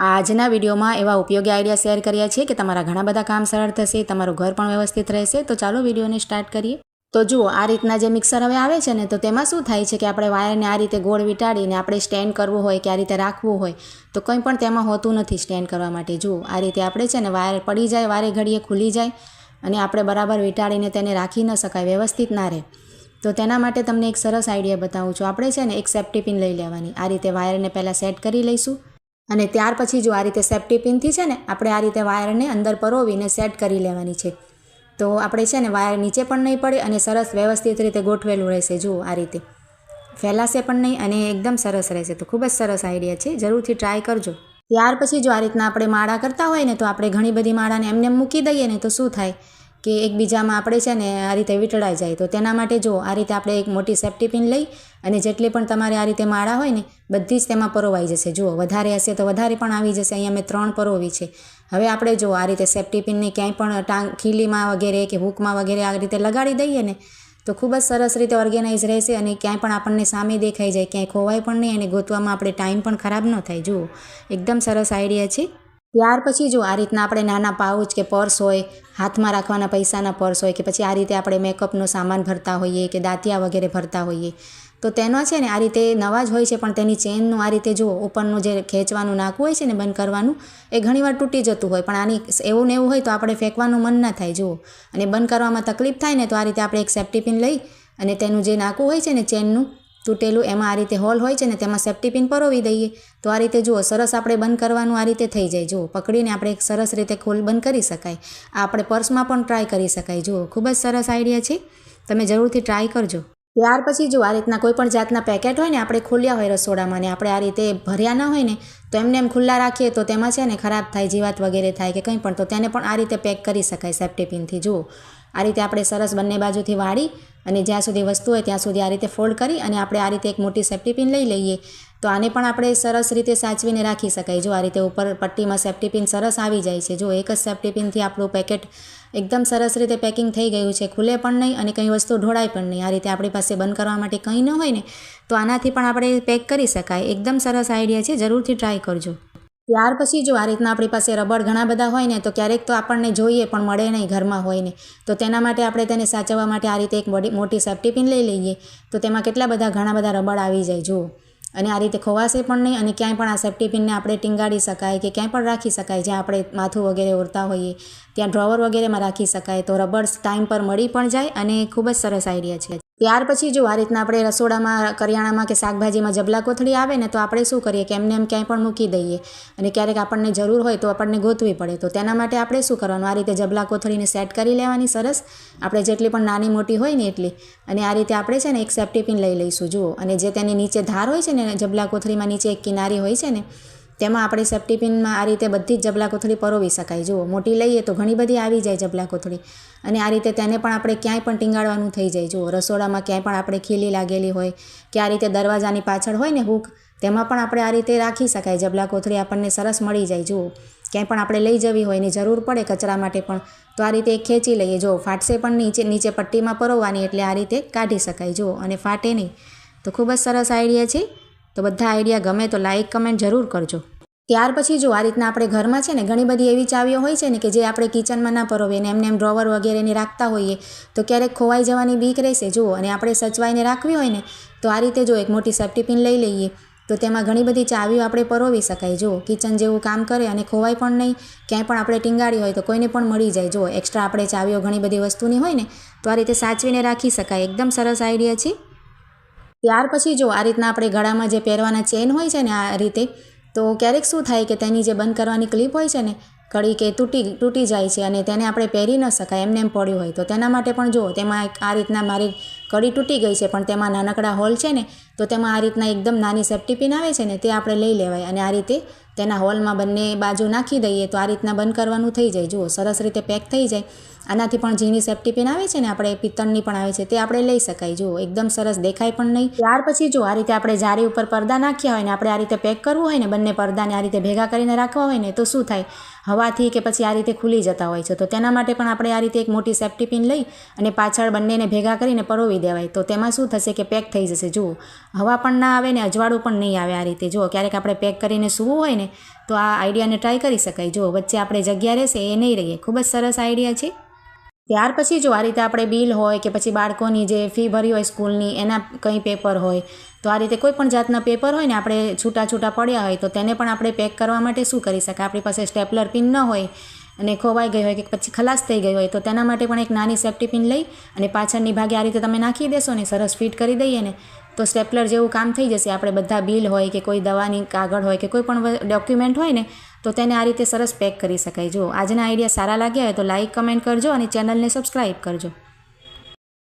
આજના વિડીયોમાં એવા ઉપયોગી આઈડિયા શેર કર્યા છે કે તમારા ઘણા બધા કામ સરળ થશે, તમારું ઘર પણ વ્યવસ્થિત રહેશે। તો ચાલો વિડીયોને સ્ટાર્ટ કરીએ। તો જુઓ, આ રીતના જે મિક્સર હવે આવે છે ને, તો તેમાં શું થાય છે કે આપણે વાયરને આ રીતે ગોળ વીંટાળીને આપણે સ્ટેન્ડ કરવું હોય કે આ રીતે રાખવું હોય તો કંઈ પણ તેમાં હોતું નથી સ્ટેન્ડ કરવા માટે। જુઓ, આ રીતે આપણે છે ને વાયર પડી જાય, વારે ઘડીએ ખુલી જાય અને આપણે બરાબર વીંટાળીને તેને રાખી ન શકાય, વ્યવસ્થિત ના રહે। તો તેના માટે તમને એક સરસ આઈડિયા બતાવું છું। આપણે છે ને એક સેફ્ટી પિન લઈ લેવાની, આ રીતે વાયરને પહેલાં સેટ કરી લઈશું અને ત્યાર પછી જો આ રીતે સેફ્ટી પિનથી છે ને આપણે આ રીતે વાયરને અંદર પરોવીને સેટ કરી લેવાની છે। તો આપણે છે ને વાયર નીચે પણ નહીં પડે અને સરસ વ્યવસ્થિત રીતે ગોઠવેલું રહેશે। જુઓ, આ રીતે ફેલાશે પણ નહીં અને એકદમ સરસ રહેશે। તો ખૂબ જ સરસ આઈડિયા છે, જરૂરથી ટ્રાય કરજો। ત્યાર પછી જો આ રીતના આપણે માળા કરતા હોય ને, તો આપણે ઘણી બધી માળાને એમને મૂકી દઈએ ને તો શું થાય કે એકબીજામાં આપણે છે ને આ રીતે વીંટળાઈ જાય। તો તેના માટે જો આ રીતે આપણે એક મોટી સેફ્ટી પિન લઈ અને જેટલી પણ તમારે આ રીતે માળા હોય ને બધી જ તેમાં પરોવાઈ જશે। જુઓ, વધારે હશે તો વધારે પણ આવી જશે। અહીંયા મેં 3 પરોવી છે। હવે આપણે જો આ રીતે સેફ્ટી પિનને ક્યાંય પણ ખીલીમાં વગેરે કે હૂકમાં વગેરે આ રીતે લગાડી દઈએ ને તો ખૂબ જ સરસ રીતે ઓર્ગેનાઇઝ રહેશે અને ક્યાંય પણ આપણને સામે દેખાઈ જાય, ક્યાંય ખોવાય પણ નહીં અને ગોતવામાં આપણે ટાઈમ પણ ખરાબ ન થાય। જુઓ, એકદમ સરસ આઈડિયા છે। ત્યાર પછી જો આ રીતના આપણે નાના પાઉચ કે પર્સ હોય, હાથમાં રાખવાના પૈસાના પર્સ હોય કે પછી આ રીતે આપણે મેકઅપનો સામાન ભરતા હોઈએ કે દાંતિયા વગેરે ભરતા હોઈએ તો તેનો છે ને આ રીતે નવા જ હોય છે પણ તેની ચેનનું આ રીતે જુઓ ઉપરનું જે ખેંચવાનું નાકું હોય છે ને બંધ કરવાનું એ ઘણીવાર તૂટી જતું હોય, પણ આની એવું ને એવું હોય તો આપણે ફેંકવાનું મન ના થાય। જુઓ, અને બંધ કરવામાં તકલીફ થાય ને તો આ રીતે આપણે એક સેફ્ટી પિન લઈ અને તેનું જે નાકું હોય છે ને ચેનનું તૂટેલું એમાં આ રીતે હોલ હોય છે ને તેમાં સેફ્ટી પિન પરોવી દઈએ તો આ રીતે જુઓ સરસ આપણે બંધ કરવાનું આ રીતે થઈ જાય। જુઓ, પકડીને આપણે સરસ રીતે બંધ કરી શકાય। આ આપણે પર્સમાં પણ ટ્રાય કરી શકાય। જુઓ, ખૂબ જ સરસ આઈડિયા છે, તમે જરૂરથી ટ્રાય કરજો। ત્યાર પછી જો આ રીતના કોઈ પણ જાતના પેકેટ હોય ને આપણે ખોલ્યા હોય રસોડામાં ને આપણે આ રીતે ભર્યા ના હોય ને તો એમને એમ ખુલ્લા રાખીએ તો તેમાં છે ને ખરાબ થાય, જીવાત વગેરે થાય કે કંઈ પણ, તો તેને પણ આ રીતે પેક કરી શકાય સેફ્ટી પિનથી। જુઓ, આ રીતે આપણે સરસ બંને બાજુથી વાળી અને જ્યાં સુધી વસ્તુ હોય ત્યાં સુધી આ રીતે ફોલ્ડ કરી અને આપણે આ રીતે એક મોટી સેફ્ટી પિન લઈ લઈએ તો આને પણ આપણે સરસ રીતે સાચવીને રાખી શકાય। જો આ રીતે ઉપર પટ્ટીમાં સેફ્ટી પિન સરસ આવી જાય છે। જો, એક જ સેફ્ટી પિનથી આપણું પેકેટ એકદમ સરસ રીતે પેકિંગ થઈ ગયું છે, ખુલે પણ નહીં અને કંઈ વસ્તુ ઢોળાય પણ નહીં। આ રીતે આપણી પાસે બંધ કરવા માટે કંઈ ન હોય ને તો આનાથી પણ આપણે પેક કરી શકાય। એકદમ સરસ આઈડિયા છે, જરૂરથી ટ્રાય કરજો। ત્યાર પછી જો આ રીતના આપણી પાસે રબર ઘણા બધા હોય ને તો ક્યારેક તો આપણને જોઈએ પણ મળે નહીં ઘરમાં હોય ને, તો તેના માટે આપણે તેને સાચવવા માટે આ રીતે એક મોટી સેફ્ટી પિન લઈ લઈએ તો તેમાં કેટલા બધા ઘણા બધા રબર આવી જાય। જુઓ, અને આ રીતે ખોવાશે પણ નહીં અને ક્યાંય પણ આ સેફ્ટી પિનને આપણે ટીંગાડી શકાય કે ક્યાંય પણ રાખી શકાય। જ્યાં આપણે માથું વગેરે ઓરતા હોઈએ ત્યાં ડ્રોવર વગેરેમાં રાખી શકાય તો રબર ટાઈમ પર મળી પણ જાય અને ખૂબ જ સરસ આઈડિયા છે। ત્યાર પછી જો આ રીતના આપણે રસોડામાં કરિયાણામાં કે શાકભાજીમાં જબલા કોથળી આવે ને તો આપણે શું કરીએ કે એમને એમ ક્યાંય પણ મૂકી દઈએ અને ક્યારેક આપણને જરૂર હોય તો આપણને ગોતવી પડે, તો તેના માટે આપણે શું કરવાનું, આ રીતે જબલા કોથળીને સેટ કરી લેવાની સરસ, આપણે જેટલી પણ નાની મોટી હોય ને એટલી, અને આ રીતે આપણે છે ને એક સેફ્ટી પિન લઈ લઈશું। જુઓ, અને જે તેની નીચે ધાર હોય છે ને જબલા કોથળીમાં નીચે એક કિનારી હોય છે ને તેમાં આપણે સેફ્ટી પિનમાં આ રીતે બધી જ જબલા કોથળી પરોવી શકાય। જુઓ, મોટી લઈએ તો ઘણી બધી આવી જાય જબલા કોથળી અને આ રીતે તેને પણ આપણે ક્યાંય પણ ટીંગાડવાનું થઈ જાય। જુઓ, રસોડામાં ક્યાંય પણ આપણે ખીલી લાગેલી હોય કે આ રીતે દરવાજાની પાછળ હોય ને હૂક તેમાં પણ આપણે આ રીતે રાખી શકાય જબલા કોથળી, આપણને સરસ મળી જાય। જુઓ, ક્યાંય પણ આપણે લઈ જવી હોય ને જરૂર પડે કચરા માટે પણ તો આ રીતે એક ખેંચી લઈએ। જો ફાટશે પણ નીચે પટ્ટીમાં પરોવવાની એટલે આ રીતે કાઢી શકાય। જુઓ, અને ફાટે નહીં, તો ખૂબ જ સરસ આઈડિયા છે। તો બધા આઈડિયા ગમે તો લાઈક કમેન્ટ જરૂર કરજો। ત્યાર પછી જો આ રીતના આપણે ઘરમાં છે ને ઘણી બધી એવી ચાવીઓ હોય છે ને કે જે આપણે કિચનમાં ના પરોવીએ ને એમને એમ ડ્રોવર વગેરેને રાખતા હોઈએ તો ક્યારેક ખોવાઈ જવાની બીક રહેશે। જુઓ, અને આપણે સચવાઈને રાખવી હોય ને તો આ રીતે જો એક મોટી સેફ્ટી પિન લઈ લઈએ તો તેમાં ઘણી બધી ચાવીઓ આપણે પરોવી શકાય। જુઓ, કિચન જેવું કામ કરે અને ખોવાય પણ નહીં, ક્યાંય પણ આપણે ટીંગાડી હોય તો કોઈને પણ મળી જાય। જુઓ, એક્સ્ટ્રા આપણે ચાવીઓ ઘણી બધી વસ્તુની હોય ને તો આ રીતે સાચવીને રાખી શકાય। એકદમ સરસ આઈડિયા છે। ત્યાર પછી જો આ રીતના આપણે ગળામાં જે પહેરવાના ચેન હોય છે ને આ રીતે, તો ક્યારેક શું થાય કે તેની જે બંધ કરવાની ક્લિપ હોય છે ને કડી કે તૂટી જાય છે અને તેને આપણે પહેરી ન શકાય, એમને એમ પડ્યું હોય તો તેના માટે પણ જુઓ તેમાં આ રીતના મારી કડી તૂટી ગઈ છે પણ તેમાં નાનકડા હોલ છે ને તો તેમાં આ રીતના એકદમ નાની સેફ્ટી પિન આવે છે ને તે આપણે લઈ લેવાય અને આ રીતે તેના હોલમાં બંને બાજુ નાખી દઈએ તો આ રીતના બંધ કરવાનું થઈ જાય। જુઓ, સરસ રીતે પેક થઈ જાય। આનાથી પણ ઝીણી સેફ્ટી પિન આવે છે ને આપણે પિત્તળની પણ આવે છે તે આપણે લઈ શકાય। જુઓ, એકદમ સરસ દેખાય પણ નહીં। ત્યાર પછી જો આ રીતે આપણે જારી ઉપર પડદા નાખ્યા હોય ને આપણે આ રીતે પેક કરવું હોય ને બંને પડદાને આ રીતે ભેગા કરીને રાખવા હોય ને તો શું થાય, હવાથી કે પછી આ રીતે ખુલી જતા હોય છે, તો તેના માટે પણ આપણે આ રીતે એક મોટી સેફ્ટી પિન લઈ અને પાછળ બંનેને ભેગા કરીને પરોવી દેવાય તો તેમાં શું થશે કે પેક થઈ જશે। જુઓ, હવા પણ ના આવે ને અજવાળું પણ નહીં આવે। આ રીતે જુઓ, ક્યારેક આપણે પેક કરીને સૂવું હોય ને તો આ આઈડિયાને ટ્રાય કરી શકાય. જો વચ્ચે આપણે જગ્યા રહેશે એ નહીં રહીએ. ખૂબ જ સરસ આઈડિયા છે. ત્યાર પછી જો આ રીતે આપણે બિલ હોય કે પછી બાળકોની જે ફી ભરી હોય સ્કૂલની એના કંઈ પેપર હોય તો આ રીતે કોઈ પણ જાતના પેપર હોય ને આપણે છૂટા પડ્યા હોય તો તેને પણ આપણે પેક કરવા માટે શું કરી શકાય. આપણી પાસે સ્ટેપલર પિન ન હોય અને ખોવાઈ ગઈ હોય કે પછી ખલાસ થઈ ગઈ હોય તો તેના માટે પણ એક નાની સેફ્ટી પિન લઈ અને પાછળની ભાગે આ રીતે તમે નાખી દેશો ને સરસ ફિટ કરી દઈએ ને તો સ્ટેપલર જેવું કામ થઈ જશે. આપણે બધા બિલ હોય કે કોઈ દવાની કાગળ હોય કે કોઈ પણ ડોક્યુમેન્ટ હોય ને તો તેને આ રીતે સરસ પેક કરી શકાય. જો આજના આઈડિયા સારા લાગ્યા હોય તો લાઇક કમેન્ટ કરજો અને ચેનલને સબસ્ક્રાઈબ કરજો.